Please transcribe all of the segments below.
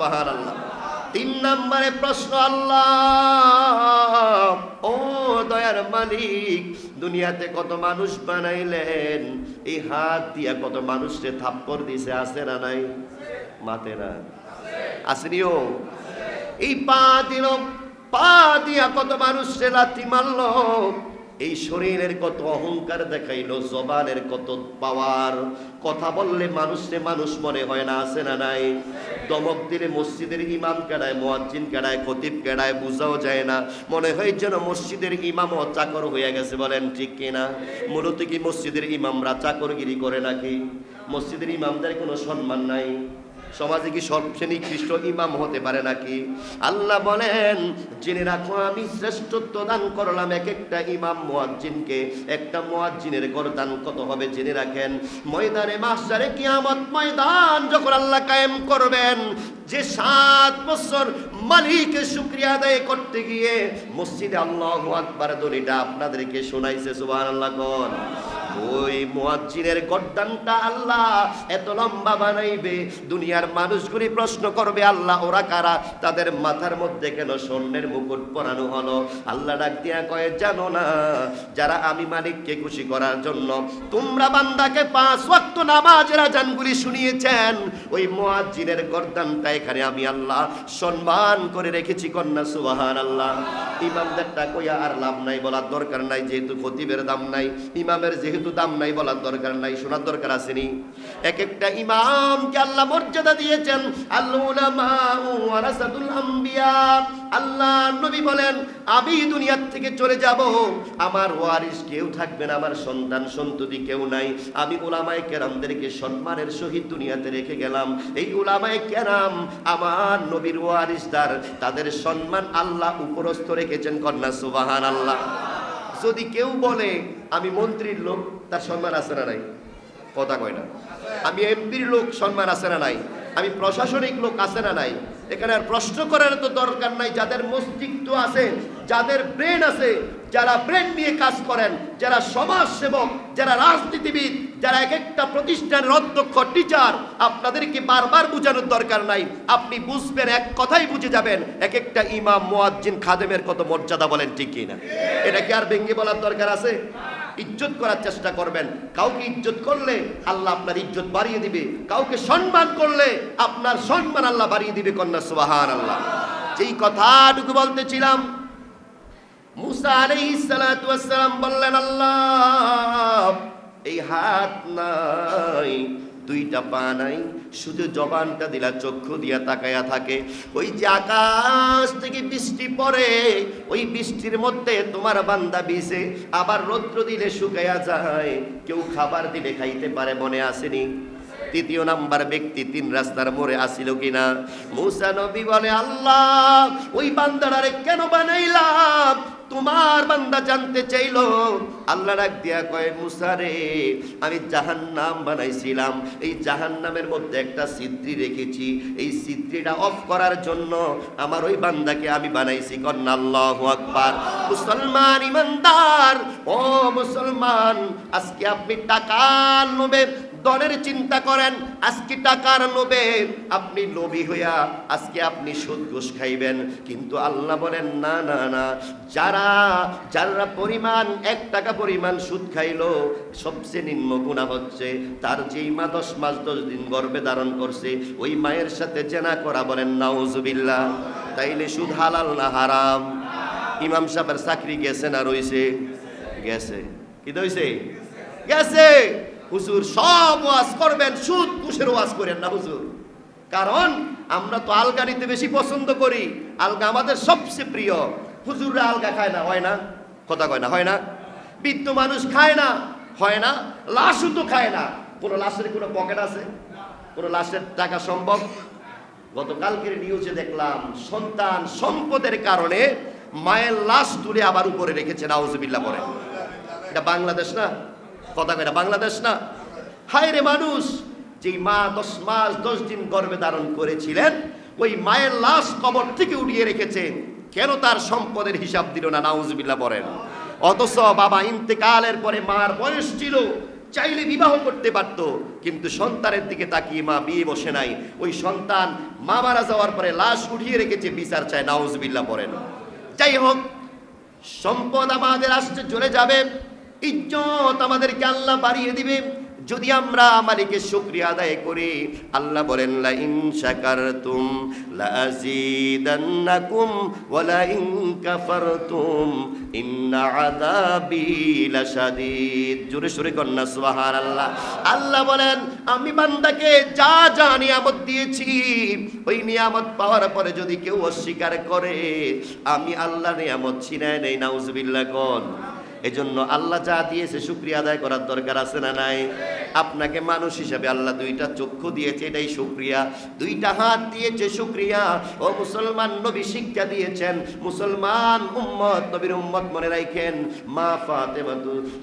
সুবহানাল্লাহ। 3 নম্বরে প্রশ্ন, আল্লাহ ও দয়ার মালিক, দুনিয়াতে কত মানুষ বানাইলেন, এই হাত দিয়া কত মানুষকে থাপ্পড় দিছে, আছে না নাই? মাতে না আসেনিও? এই পা দিল, পা দিয়া কত মানুষকে লাথি মারলো, এই শরীরের কত অহংকার দেখাইলো, জবানের কত পাওয়ার, কথা বললে মানুষে মানুষ মনে হয় না, আছে না নাই? দমক দিলে মসজিদের ইমাম কেডায়, মুয়াজ্জিন কেডায়, খতিব কেডায় বুঝাও যায় না, মনে হয় যেন মসজিদের ইমামও চাকর হয়ে গেছে। বলেন ঠিক কিনা? মূলত কি মসজিদের ইমামরা চাকরগিরি করে নাকি? মসজিদের ইমামদের কোনো সম্মান নাই? সমাজে কি সবচেয়ে নিকৃষ্ট ইমাম হতে পারে নাকি? আল্লাহ বলেন, জেনে রাখো আমি শ্রেষ্ঠত্ব দান করলাম এক একটা ইমাম মুয়াজ্জিনকে। একটা মুয়াজ্জিনের গরদান কত হবে জেনে রাখেন। ময়দানে মাহশারে কিয়ামত ময়দান যখন আল্লাহ কায়েম করবেন, যে 7 বছর মালিকের শুকরিয়া আদায় করতে গিয়ে মসজিদে আল্লাহু আকবার ধ্বনিটা আপনাদেরকে শোনাইছে, সুবহানাল্লাহ কোন, ওই মুয়াজ্জিনের গর্দানটা আল্লাহ এত লম্বা বানাইবে, দুনিয়ার মানুষগুলি প্রশ্ন করবে, আল্লাহ ওরা কারা, তাদের মাথার মধ্যে কেন স্বর্ণের মুকুট পরানো হলো? আল্লাহ ডাক দিয়া কয়ে, জানো না, যারা আমি মালিককে খুশি করার জন্য তোমরা বান্দাকে 5 ওয়াক্ত নামাজের আযানগুলি শুনিয়েছেন, ওই মুয়াজ্জিনের গর্দানটা এখানে আমি আল্লাহ সম্মান করে রেখেছি। কন্যা সুবহানাল্লাহ। ইমামদেরটা কইয়া আর লাভ নাই, বলার দরকার নাই, যেহেতু খতিবের দাম নাই, ইমামের যেহেতু দাম নাই, বলার দরকার নাই, শোনার দরকার আসেনি? এক একটা ইমামকে আল্লাহ মর্যাদা দিয়েছেন। আল উলামা ওয়ারাসাতুল আম্বিয়া। আল্লাহ নবী বলেন, আমি দুনিয়া থেকে চলে যাব, আমার ওয়ারিস কেউ থাকবে না, আমার সন্তান সন্ততি কেউ নাই, আমি উলামায়ে কেরামদেরকে সম্মানের সহিত দুনিয়াতে রেখে গেলাম। এই উলামায়ে কেরাম আমার নবীর ওয়ারিসদার, তাদের সম্মান আল্লাহ উপরস্থ রেখেছেন। কন্যা সুবহানাল্লাহ। যদি কেউ বলে আমি মন্ত্রীর লোক, তার সম্মান আছে না নাই? কথা কয় না। আমি এমপির লোক, সম্মান আছে না নাই? আমি প্রশাসনিক লোক, আছে না নাই? এখানে আর প্রশ্ন করার তো দরকার নাই। যাদের মস্তিষ্ক আছে, যাদের ব্রেন আছে, যারা ব্রেন নিয়ে কাজ করেন, যারা সমাজ সেবক, যারা রাজনীতিবিদ, যারা এক একটা প্রতিষ্ঠানের অধ্যক্ষ, টিচার, আপনাদেরকে বারবার বোঝানোর দরকার নাই, আপনি বুঝবেন, এক কথাই বুঝে যাবেন এক একটা ইমাম মুয়াজ্জিন খাদেমের কত মর্যাদা। বলেন ঠিক কিনা? এটা কি আর ভেঙে বলার দরকার আছে? ইজ্জত করার চেষ্টা করবেন। কাউকে ইজ্জত করলে আল্লাহ আপনার ইজ্জত বাড়িয়ে দিবে, কাউকে সম্মান করলে আপনার সম্মান আল্লাহ বাড়িয়ে দিবে। কন্যা সুবহানাল্লাহ। যেই কথাটুকু বলতেছিলাম, মুসা আলাইহিস সালাতু ওয়াস সালাম বললেন, আল্লাহ এই হাত নাই, 2টা পা নাই, শুধু জবানটা দিলা, চক্ষু দিয়া তাকায়া থাকে। ওই যে আকাশ থেকে বৃষ্টি পড়ে, ওই বৃষ্টির মধ্যে তোমার বান্দা ভিজে, আবার রৌদ্র দিলে শুকায়া যায়, কেউ খাবার দিলে খাইতে পারে, মনে আসেনি? 3 নাম্বার ব্যক্তি 3 রাস্তার মোড়ে আসিল কিনা? মুসা নবী বলে, আল্লাহ ওই বান্দাটারে কেন বানাইলাম? তোমার বান্দা জানতে চাইলো। আল্লাহ ডাক দিয়া কয়, মুসা রে, আমি জাহান্নাম বানাইছিলাম, এই জাহান্নামের মধ্যে একটা ছিদ্রি রেখেছি, এই ছিদ্রিটা অফ করার জন্য আমার ওই বান্দাকে আমি বানাইছি। কন্যা আল্লাহু আকবার। মুসলমান ইমানদার, ও মুসলমান, আজকে আপনি টাকার লোভে দলের চিন্তা করেন, আজকে টাকার লোভে আপনি লোভী হইয়া আজকে আপনি সুদ ঘুষ খাইবেন, কিন্তু আল্লাহ বলেন না না না, যারা পরিমাণ 1 টাকা পরিমাণ সুদ খাইলো, সবচেয়ে নিম্ন গুনাহ হচ্ছে তার যেই মা 10 মাস 10 দিন গর্ভে ধারণ করছে, ওই মায়ের সাথে জেনা করা। বলেন নাউজুবিল্লাহ। তাইলে সুদ হালাল না হারাম? ইমাম সাহেবের চাকরি গেছে না রইছে? গেছে। কি হইছে? গেছে। হুজুর সব ওয়াজ করবেন, সুদ ঘুষের ওয়াজ করেন না হুজুর। কারণ আমরা তো আলগা নিতে বেশি পছন্দ করি, আলগা আমাদের সবচেয়ে প্রিয়। হুজুররা আলগা খায় না, হয় না? কথা কয় না, হয় না? বৃদ্ধ মানুষ খায় না, হয় না? লাশও তো খায় না। কোনো লাশের কোনো পকেট আছে? কোনো লাশের টাকা সম্ভব? গতকালকের নিউজে দেখলাম, সন্তান সম্পদের কারণে মায়ের লাশ তুলে আবার উপরে রেখেছে। নাউজুবিল্লাহ পড়ে। এটা বাংলাদেশ না? কথা কয় না, বাংলাদেশ না? হায় রে মানুষ, যেই মা 10 মাস 10 দিন গর্ভে ধারণ করেছিলেন, ওই মায়ের লাশ কবর থেকে উঠিয়ে রেখেছে, কেন তার সম্পদের হিসাব দিল না? নাউজুবিল্লাহ পড়েন। অথচ বাবা ইন্তেকালের পরে মার বয়স ছিল চাইলে বিবাহ করতে পারতো, কিন্তু সন্তানের দিকে তাকিয়ে মা বিয়ে বসে নাই। ওই সন্তান মা মারা যাওয়ার পরে লাশ উঠিয়ে রেখেছে, বিচার চায়, নাউজুবিল্লাহ পড়েন। যাই হোক, সম্পদ আমাদের আসতে চলে যাবে, ইজ্জত আমাদেরকে আল্লাহ বাড়িয়ে দিবে যদি আমরা মালিকের শুকরিয়া আদায় করি। আল্লাহ বলেন, লা ইন শাকারতুম লা আযীদান্নাকুম ওয়া লা ইন কাফারতুম ইন্না আযাবি লাশাদীদ। জোরে সোরে কন্না সুবহানাল্লাহ। আল্লাহ বলেন, আমি বান্দাকে যা যা নিয়ামত দিয়েছি, ওই নিয়ামত পাওয়ার পরে যদি কেউ অস্বীকার করে, আমি আল্লাহ নিয়ামত ছিনায় নেই। নাউজুবিল্লাহ কোন। এজন্য আল্লাহ যা দিয়েছে শুকরিয়া আদায় করার দরকার আছে না নাই? আপনাকে মানুষ হিসাবে আল্লাহ দুইটা চক্ষু দিয়েছে, এটাই শুকরিয়া। দুইটা হাত দিয়েছে, শুকরিয়া। ও মুসলমান, নবী শিক্ষা দিয়েছেন, মুসলমান উম্মত, নবীর উম্মত মনে রাখেন। মা ফাতেমা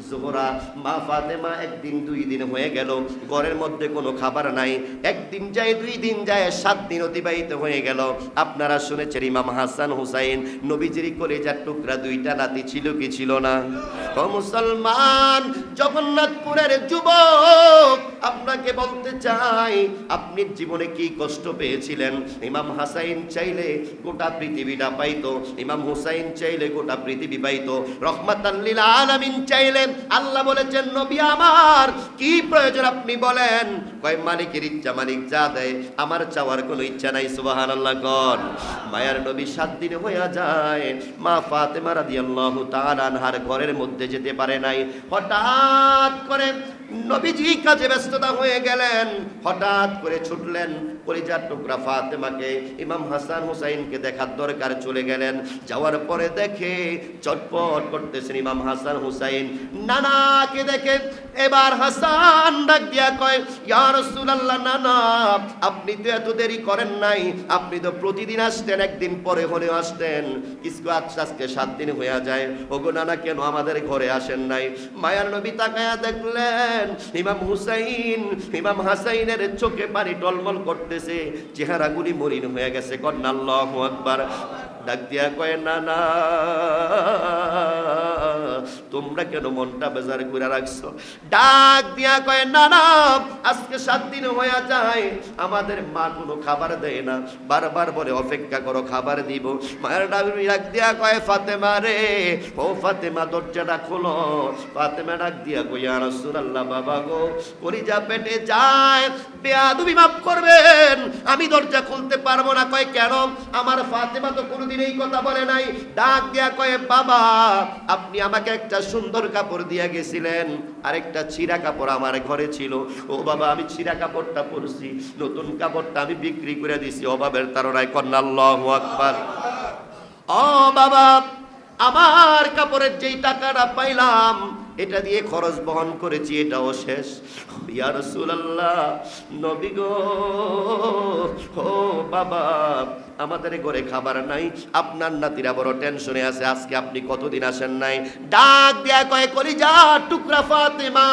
জোহরা, মা ফাতেমা একদিন 2 দিন হয়ে গেল ঘরের মধ্যে কোনো খাবার নাই। একদিন যায়, 2 দিন যায়, 7 দিন অতিবাহিত হয়ে গেল। আপনারা শুনেছেন ইমাম হাসান হুসাইন, নবীজির কলিজার টুকরা 2টা নাতি ছিল কি ছিল না? ও মুসলমান, জগন্নাথপুরের যুবক, আপনাকে বলতে চাই, আপনি জীবনে কি কষ্ট পেয়েছিলেন। ইমাম হাসাইন চাইলে গোটা পৃথিবীটা পাইতো, ইমাম হুসাইন চাইলে গোটা পৃথিবী পাইতো, রহমাতাল লিল আলামিন চাইলেন। আল্লাহ বলেছেন, নবী আমার কি প্রয়োজন আপনি বলেন। কয়, মালিকের ইচ্ছা, মালিক যা দেয়, আমার চাওয়ার কোনো ইচ্ছা নাই। সুবহানাল্লাহ কোন। মায়ার নবী 7 দিন হয়ে যায়, মা ফাতেমা রাদিয়াল্লাহু তাআলা আনহার ঘরের মধ্যে যেতে পারে নাই। হঠাৎ করে নবীজি কাজে ব্যস্ততা হয়ে গেলেন, হঠাৎ করে ছুটলেন কলিজার টুকরা ফাতেমাকে, ইমাম হাসান হুসাইনকে দেখার দরকার, চলে গেলেন। যাওয়ার পরে দেখে চটপট করতেছেন ইমাম হাসান হুসাইন। নানাকে দেখে এবার হাসান ডাক দিয়া কয়, ইয়া রাসূলুল্লাহ, নানা আপনি তো এত দেরি করেন নাই, আপনি তো প্রতিদিন আসতেন, একদিন পরে হলেও আসতেন, কিছু আজকে 7 দিন হয়ে যায়। ওগো নানা, কেন আমাদের ঘরে আসেন নাই? মায়ার নবী তাকায়া দেখলেন ইমাম হুসাইন, ইমাম হাসাইনের চোখে পানি টলমল করতেছে, চেহারাগুলি মলিন হয়ে গেছে। কন্যা আল্লাহু আকবার। ডাক দিয়া কয়, নানা তোমরা কেন মনটা বেজার করে রাখছো? ডাক দিয়া কয়, নানা আজকে 7 দিন হয়ে যায়, আমাদের মা কোনো খাবার দেয় না, বারবার বলে অপেক্ষা করো, খাবার দিব। মায়ের ডাক দিয়া কয়, ফাতেমা রে, ও ফাতেমা দরজাটা খোলো। ফাতেমা ডাক দিয়া কয়, ইয়া রাসূলুল্লাহ, বাবা গো, কলিজা পেটে যায়, বেয়াদবি মাফ করবেন, আমি দরজা খুলতে পারবো না। কয়, কেন? আমার ফাতেমা তো কোনোদিন এই কথা বলে নাই। ডাক দিয়া কয়, বাবা আপনি আমাকে একটা সুন্দর কাপড় দিয়া গেছিলেন, আরেকটা ছিঁড়া কাপড় আমার ঘরে ছিল। ও বাবা, আমি ছিঁড়া কাপড়টা পরছি, নতুন কাপড়টা আমি বিক্রি করে দিছি অভাবের তাড়নায়। কন্যা আল্লাহু আকবার। ও বাবা, আমার কাপড়ের যেই টাকাটা পাইলাম, এটা দিয়ে খরচ বহন করেছি, এটাও শেষ। ইয়া রাসূলুল্লাহ, নবী গো, ও বাবা আমাদের ঘরে খাবার নাই, আপনার নাতিরা বড় টেনশনে আছে, আজকে আপনি কতদিন আসেন নাই। ডাক দেয়া কয়, কলিজা টুকরা ফাতেমা,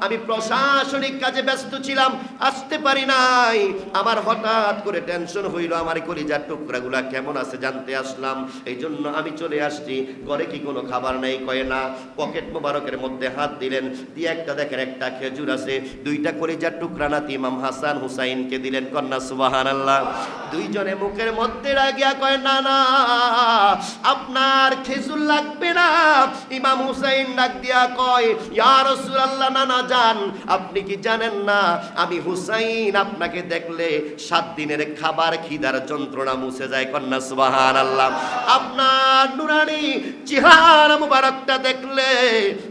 আমি প্রশাসনিক কাজে ব্যস্ত ছিলাম, আসতে পারি নাই। আমার হঠাৎ করে টেনশন হইল, আমার কলিজার টুকরাগুলা কেমন আছে জানতে আসলাম, এই জন্য আমি চলে আসছি। ঘরে কি কোনো খাবার নাই? কয় না। পকেট মোবারকের মধ্যে হাত দিলেন, দিয়ে একটা দেখেন একটা খেজুর আছে, 2টা কলিজার টুকরা নাতি ইমাম হাসান হুসাইনকে দিলেন। কন্যা সুবহানাল্লাহ। দুইজনে মুখের মধ্যে রাগিয়া কয়, না না আপনার খেজুর লাগবে না। ইমাম হুসাইন ডাক দিয়া কয়, ইয়া রাসূলুল্লাহ, নানা যান, আপনি কি জানেন না আমি হুসাইন আপনাকে দেখলে 7 দিনের খাবার খিদার যন্ত্রণা মুছে যায়। কন্যা সুবহানাল্লাহ। আপনার নুরানি চেহারা মুবারকটা দেখলে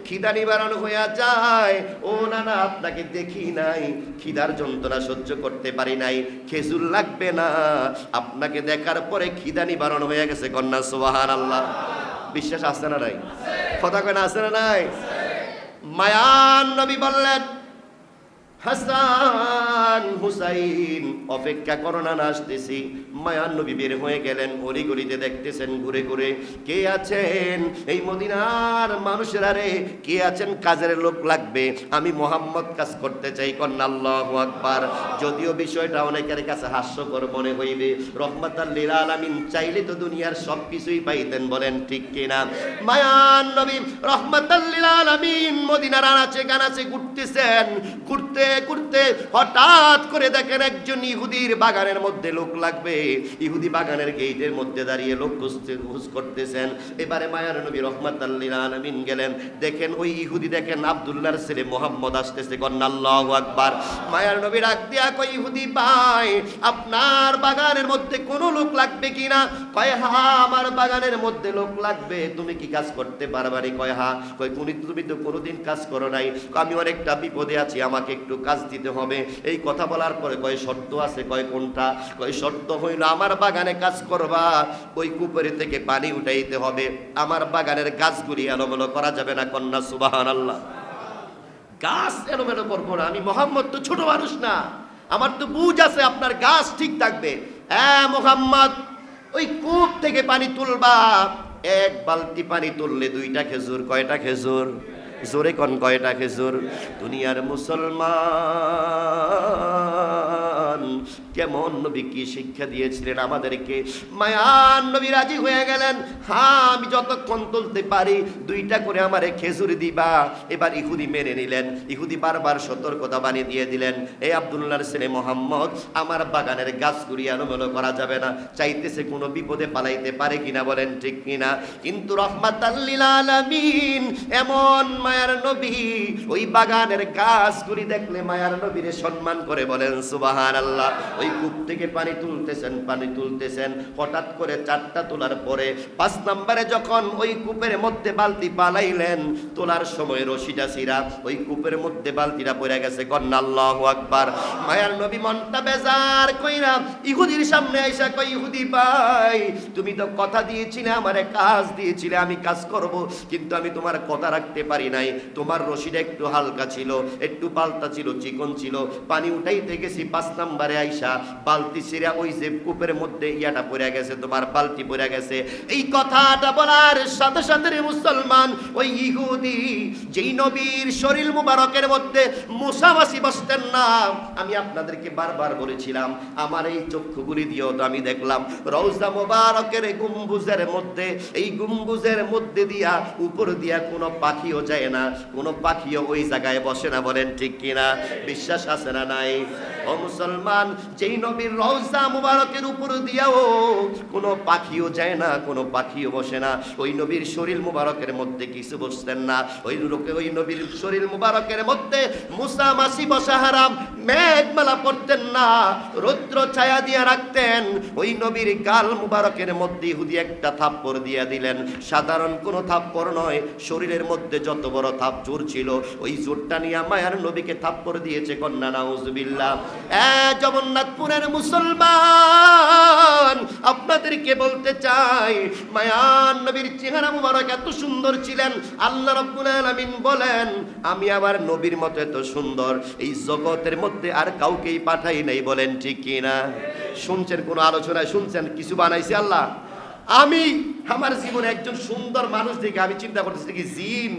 খিদা নিবারণ হয়ে যায়। ও নানা, আপনাকে দেখি নাই, খিদার যন্ত্রণা সহ্য করতে পারি নাই, খেজুর লাগবে না, আপনাকে দেখার পরে খিদা নিবারণ হয়ে গেছে। কন্যা সুবহানাল্লাহ। বিশ্বাস আছে না নাই? কথা কয় না, আছে না নাই? মায়ান নবী বললেন, হাসান হুসাইন অপেক্ষা করো না, আসতেছি। মায়ার নবী বের হয়ে গেলেন, অলি গলিতে দেখতেছেন ঘুরে ঘুরে কে আছেন এই মদিনার মানুষেরা রে, কে আছেন কাজের লোক লাগবে, আমি মোহাম্মদ কাজ করতে চাই, কন্যা আল্লাহু আকবার। যদিও বিষয়টা অনেকের কাছে হাস্যকর মনে হইবে, রহমাতাল লিল আলামিন চাইলে তো দুনিয়ার সব কিছুই পাইতেন, বলেন ঠিক কিনা? মায়ার নবী রহমাতাল লিল আলামিন মদিনার আনাচে কানাচে ঘুরতেছেন, ঘুরতে ঘুরতে হঠাৎ করে দেখেন একজন ইহুদির বাগানের মধ্যে লোক লাগবে। ইহুদি বাগানের গেটের মধ্যে দাঁড়িয়ে লোক খোঁজ করতেছেন। এবারে মায়ার নবী রহমাতাল লিল আলামিন গেলেন, দেখেন ওই ইহুদি দেখেন আব্দুল্লাহর ছেলে মোহাম্মদ আসতেছে, কন্যা আল্লাহু আকবার। মায়ার নবী ডাক দিয়া কই, ইহুদি ভাই আপনার বাগানের মধ্যে কোনো লোক লাগবে কিনা? কয় হ্যাঁ আমার বাগানের মধ্যে লোক লাগবে, তুমি কি কাজ করতে পারবানি? কয় হ্যাঁ। কয় তুমি তো কোনোদিন কাজ করো নাই, আমি অনেকটা বিপদে আছি, আমাকে একটু কাজ দিতে হবে। এই কথা বলার পরে কয় শর্ত আছে। কয় কোনটা? কয় শর্ত হইল আমার বাগানে কাজ করবা, ওই কুপুরি থেকে পানি উঠাইতে হবে, আমার বাগানের গাছগুলি এলোমেলো করা যাবে না, কন্যা সুবহানাল্লাহ। গাছ এলোমেলো করবো না, আমি মোহাম্মদ তো ছোট মানুষ না, আমার তো বুঝ আছে, আপনার গাছ ঠিক থাকবে। হ্যাঁ মোহাম্মদ, ওই কূপ থেকে পানি তুলবা, এক বালতি পানি তুললে 2টা খেজুর। কয়টা খেজুর? জোরে কোন কয়টা খেজুর? দুনিয়ার মুসলমান কেমন নবী কি শিক্ষা দিয়েছিলেন আমাদেরকে। মায়ার নবী রাজি হয়ে গেলেন, হ্যাঁ আমি যতক্ষণ তুলতে পারি 2টা করে আমারে খেজুর দিবা। এবার ইহুদি মেনে নিলেন। ইহুদি বারবার সতর্কতা বানিয়ে দিয়ে দিলেন, এই আব্দুল্লাহর ছেলে মোহাম্মদ আমার বাগানের গাছগুলি এলোমেলো করা যাবে না। চাইতেছে কোনো বিপদে পালাইতে পারে কিনা, বলেন ঠিক কিনা? কিন্তু রহমাতাল লিল আলামিন এমন মায়ার নবী, ওই বাগানের গাছগুলি দেখলে মায়ার নবীরে সম্মান করে, বলেন সুবহানাল্লাহ। ওই কূপ থেকে পানি তুলতেছেন, হঠাৎ করে 4টা তোলার পরে 5 নম্বরে যখন ওই কূপের মধ্যে বালতি পালাইলেন, তোলার সময় রশিটা ছিঁড়া, ওই কূপের মধ্যে বালতিটা পড়ে গেছে, কন্যা আল্লাহু আকবার। মায়ার নবী মনটা বেজার কইরা ইহুদির সামনে আইসা কই, ইহুদি ভাই তুমি তো কথা দিয়েছিলে, আমারে কাজ দিয়েছিলে, আমি কাজ করব, কিন্তু আমি তোমার কথা রাখতে পারি নাই। তোমার রশিটা একটু হালকা ছিল, একটু পাল্টা ছিল, চিকন ছিল, পানি উঠাইতে গেছি 5 নম্বরে আইসা বালতি ছিঁড়া ওই যে কূপের মধ্যে ইয়াটা পড়ে গেছে, তোমার বালতি পড়ে গেছে। এই কথাটা বলার সাথে সাথে মুসলমান ওই ইহুদি যেই নবীর শরীর মুবারকের মধ্যে মুসামাসি বসতেন না, আমি আপনাদেরকে বারবার বলেছিলাম, আমার এই চক্ষুগুলি দিয়েও তো আমি দেখলাম রওজা মুবারকের গম্বুজের মধ্যে, এই গম্বুজের মধ্যে দিয়া উপর দিয়া কোনো পাখিও যায় না, কোনো পাখিও ওই জায়গায় বসে না, বলেন ঠিক কিনা? বিশ্বাস আছে না নাই? ও মুসলমান, যেই নবীর রওজা মুবারকের উপর দিয়াও কোনো পাখিও যায় না, কোনো পাখিও বসে না, ওই নবীর শরীর মুবারকের মধ্যে কিছু বসতেন না। ওই নবীর শরীর মুবারকের মধ্যে মুসা মাসি বসা হারাম, মেঘমালা পড়তেন না, রৌদ্র ছায়া দিয়া রাখতেন। ওই নবীর গাল মুবারকের মধ্যে ইহুদি একটা থাপ্পড় দিয়া দিলেন, সাধারণ কোনো থাপ্পড় নয়, শরীরের মধ্যে যত বড় থাপ জোর ছিল, ওই জোরটা নিয়ে মায়ার নবীকে থাপ্পড় দিয়েছে, কন্যা নাউজুবিল্লাহ। জগন্নাথপুরের মুসলমান আপনাদেরকে বলতে চাই, মায়ার নবীর চেহারা মুবারক এত সুন্দর ছিলেন, আল্লাহ রাব্বুল আলামিন বলেন আমি আমার নবীর মতো এত সুন্দর এই জগতের মধ্যে আর কাউকেই পাঠাই নাই, বলেন ঠিক কিনা? শুনছেন কোন আলোচনায়, শুনছেন কিছু বানাইছে আল্লাহ? আমি আমার জীবনে একজন সুন্দর মানুষ দেখে আমি চিন্তা করতেছি কি জিন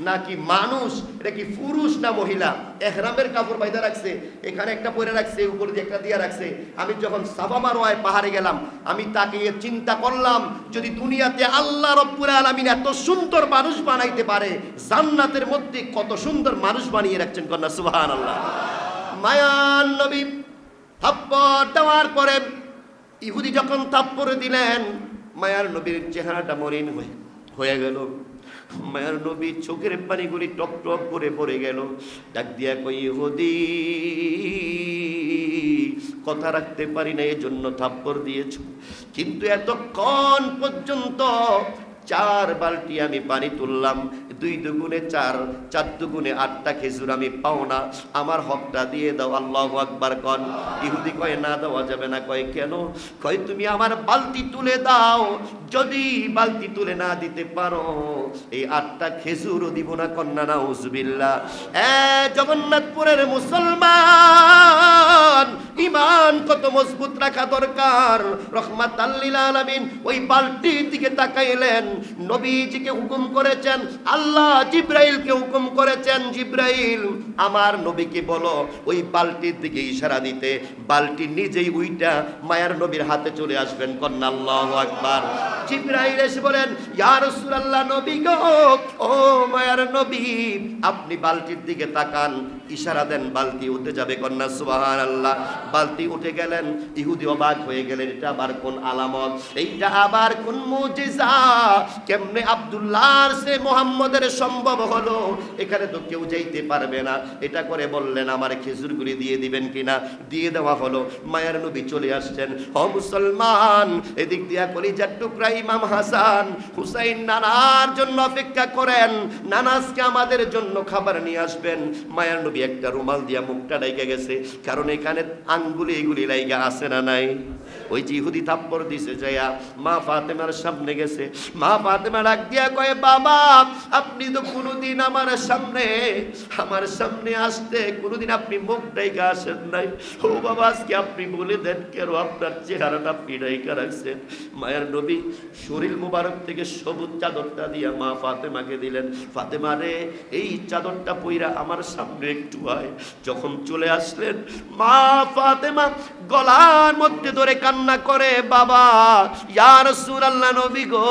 নাকি মানুষ, এটা কি পুরুষ না মহিলা? ইহরামের কাপড় বাইদা রাখছে, এখানে একটা পরে রাখছে, উপরে দিয়ে একটা দিয়া রাখছে। আমি যখন সাফা মারওয়ায় পাহাড়ে গেলাম, আমি তাকে চিন্তা করলাম, যদি দুনিয়াতে আল্লাহ রাব্বুল আলামিন এত সুন্দর মানুষ বানাইতে পারে, জান্নাতের মধ্যে কত সুন্দর মানুষ বানিয়ে রাখছেন, কন্যা সুবহানাল্লাহ। মায়ার নবী থাপ্পড় দেওয়ার পরে ইহুদি যখন থাপ্পড় দিলেন, মায়ার নবীর চেহারাটা মলিন হয়ে গেল। মায়ার নবী চোখের পানিগুলি টপ টপ করে পড়ে গেল। ডাক দিয়া কই, ইহুদি কথা রাখতে পারি না, এজন্য থাপ্পড় দিয়েছ, কিন্তু এতক্ষণ পর্যন্ত 4 বালতি আমি পানি তুললাম, 2 দুগুণে 4, 4 দুগুণে 8টা খেজুর আমি পাও না, আমার হকটা দিয়ে দাও। আল্লাহু আকবার কোন। ইহুদি কয় না দেওয়া যাবে না। কয় কেন? কয় তুমি আমার বালতি তুলে দাও, যদি বালতি তুলে না দিতে পারো এই 8টা খেজুরও দিব না। কন্যা নাউজুবিল্লাহ। জগন্নাথপুরের মুসলমান, ইমান কত মজবুত রাখা দরকার। রহমাতাল লিল আলামিন ওই বালতির দিকে তাকাইলেন, নবীজিকে হুকুম করেছেন, আল্লাহ জিব্রাইলকে হুকুম করেছেন, জিব্রাইল আমার নবীকে বলো ওই বালতির দিকে ইশারা দিতে। বালতি নিজেই উইটা মায়ার নবীর হাতে চলে আসবেন। কন্যা আল্লাহু আকবার। জিব্রাইল এসে বলেন, ইয়া রাসূলুল্লাহ, নবী গো, ও মায়ার নবী, আপনি বালতির দিকে তাকান, ইশারা দেন, বালতি উঠে যাবে। কন্যা সুবহানাল্লাহ। বালতি উঠে গেলেন। ইহুদি অবাক হয়ে গেলেন, এটা আবার কোন আলামত, এইটা আবার কোন মুজিজা, কেমনে আব্দুল্লাহর সে মুহাম্মদের সম্ভব হলো? এখানে তো কেউ যাইতে পারবে না। এটা করে বললেন, আমার খেজুরগুলি দিয়ে দিবেন কিনা? দিয়ে দেওয়া হলো। মায়ের নবী চলে আসছেন। ও মুসলমান, এদিক দিয়া কলিজার টুকরা ইমাম হাসান হুসাইন নানার জন্য অপেক্ষা করেন, নানাজকে আমাদের জন্য খাবার নিয়ে আসবেন। মায়ের নবী একটা রুমাল দিয়া মুখটা ঢেকে গেছে, কারণ এখানে আঙ্গুলি এগুলি লাইগা আছে না নাই? ওই যে ইহুদি থাপ্পড় দিছে যায়া মা ফাতেমার সামনে গেছে। মা ফাতেমা ডাক দিয়া কয়, বাবা আপনি তো কোনোদিন আমার সামনে আসতে কোনোদিন আপনি মুখ ঢাইকা আসেন নাই। ও বাবা, আজকে আপনি বলে দেন কেন আপনার চেহারাটা আপনি ঢাইকা রাখছেন? মায়ের নবী শরীর মুবারক থেকে সবুজ চাদরটা দিয়া মা ফাতেমাকে দিলেন। ফাতেমা রে, এই চাদরটা পইরা আমার সামনে একটু আয়। যখন চলে আসলেন, মা ফাতেমা গলার মধ্যে ধরে কান্না করে, বাবা ইয়া রাসূলুল্লাহ, নবী গো,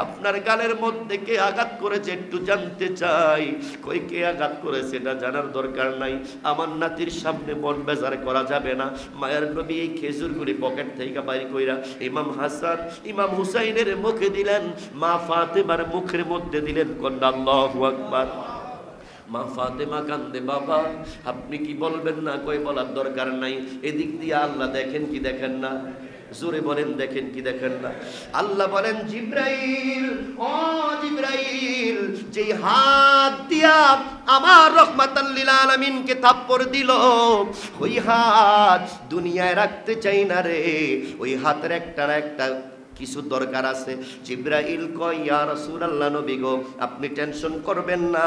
আপনার গালের মধ্যে কে আঘাত করেছে একটু জানতে চাই। কই কে আঘাত করেছে এটা জানার দরকার নাই, আমার নাতির সামনে মন বেজার করা যাবে না। মায়ের নবী এই খেজুরগুলি পকেট থেকে বাইর কইরা ইমাম হাসান ইমাম হুসাইনের মুখে দিলেন, মা ফাতেমার মুখের মধ্যে দিলেন। কন্যা আল্লাহু আকবার। মা ফাতেমা কান্দে, বাবা আপনি কি বলবেন না? কই বলার দরকার নাই। এদিক দিয়ে আল্লাহ দেখেন কি দেখেন না? জোরে বলেন, দেখেন কি দেখেন না? আল্লাহ বলেন, জিব্রাইল, ও জিব্রাইল, যে হাত দিয়া আমার রহমাতাল লিল আলামিনকে থাপ্পড় দিল, ওই হাত দুনিয়ায় রাখতে চাই না রে। ওই হাতের একটা কিছু দরকার আছে। জিব্রাইল কয়, ইয়া রাসূলুল্লাহ, নবী গো, আপনি টেনশন করবেন না,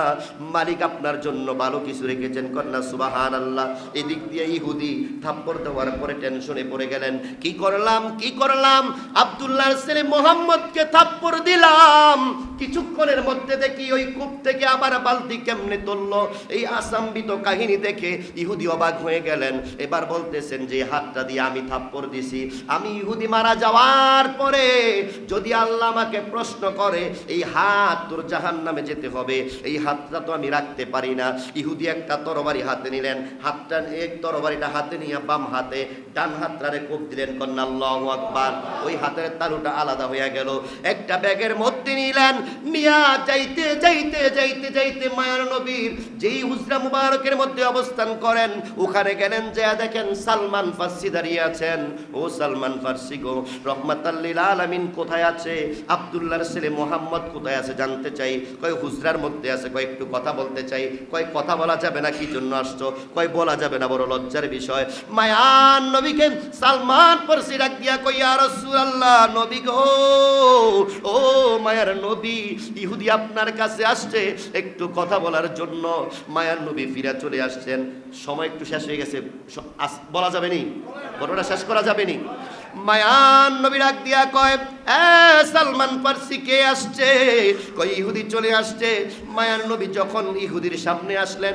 মালিক আপনার জন্য ভালো কিছু রেখেছেন। কন্যা সুবহানাল্লাহ। এদিক দিয়ে ইহুদি থাপ্পড় দেওয়ার পরে টেনশনে পড়ে গেলেন, কি করলাম? আব্দুল্লাহর ছেলে মুহাম্মদকে থাপ্পড় দিলাম, কিছুক্ষণের মধ্যে দেখি ওই কূপ থেকে আবার বালতি কেমনে তুললো। এই আসাম্বিত কাহিনী দেখে ইহুদি অবাক হয়ে গেলেন। এবার বলতেছেন যে হাতটা দিয়ে আমি থাপ্পড় দিছি, আমি ইহুদি মারা যাওয়ার পরে যদি আল্লাহ আমাকে প্রশ্ন করে এই হাত তোর জাহান্নামে যেতে হবে, এই হাতটা তো আমি রাখতে পারি না। ইহুদি একটা তরবারি হাতে নিলেন, হাতটা এক তরবারিটা হাতে নিয়ে বাম হাতে ডান হাতটারে কোপ দিলেন। কন্যা আল্লাহু আকবার। ওই হাতের তালুটা আলাদা হয়ে গেল। একটা ব্যাগের মধ্যে নিলেন, নিয়া যাইতে মায়ার নবীর যেই হুজরা মুবারকের মধ্যে অবস্থান করেন, ওখানে গেলেন, যা দেখেন সালমান ফার্সি দাঁড়িয়ে আছেন। ও সালমান ফার্সি গো, রহমাতাল লিল আলামিন কোথায় আছে? আব্দুল্লাহর ছেলে মুহাম্মদ কোথায় আছে জানতে চাই। কয় হুজরার মধ্যে আছে। কয় একটু কথা বলতে চাই। কয় কথা বলা যাবে না, কি জন্য আসছো? কয় বলা যাবে না, বড় লজ্জার বিষয়। মায়ার নবীকে সালমান ফার্সি ডাক দিয়া কয়, ইয়া রাসূলুল্লাহ, নবী গো, ও মায়ার নবী, ইহুদি আপনার কাছে আসছে একটু কথা বলার জন্য। মায়ার নবী ফিরে চলে আসছেন। সময় একটু শেষ হয়ে গেছে, বলা যাবে নি, ঘটনা শেষ করা যাবে নি। মায়ান নবী ডাক দিয়া কয়, এ সালমান ফার্সি কে আসছে? কয় ইহুদি চলে আসছে। মায়ান নবী যখন ইহুদির সামনে আসলেন,